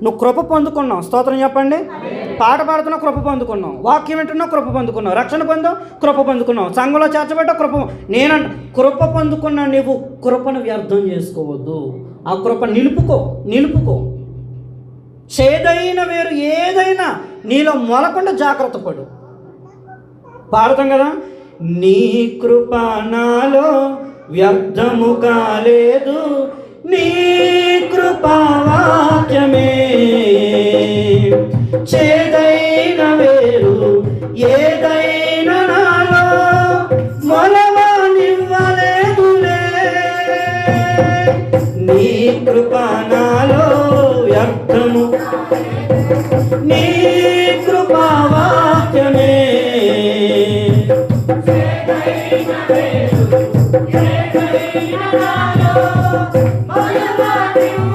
నువ్వు కృప పొందుకున్నావు. స్తోత్రం చెప్పండి. పాట పాడుతున్నావు, కృప పొందుకున్నావు. వాక్యం వింటున్నావు, కృప పొందుకున్నావు. రక్షణ పొందావు, కృప పొందుకున్నావు. సంఘంలో చేర్చబడ్డావు, కృప. నేనంట కృప పొందుకున్నా, నువ్వు కృపను వ్యర్థం చేసుకోవద్దు. ఆ కృప నిలుపుకో. చేదైన వేరు ఏదైనా నీలో మొలకుండా జాగ్రత్త పడు. పాడతాం కదా, నీ కృప నాలో వ్యర్థము కాలేదు, నీ కృపా వాక్యమే. చేదైన వేరు ఏదైనా నాలో మొలవనివ్వలేదులే, నీ కృప నాలో వ్యర్థము, నీ కృపా వాక్యమే. చేదైన వేరు ఏదైనా నాలో మొలవనివ్వలేదులే,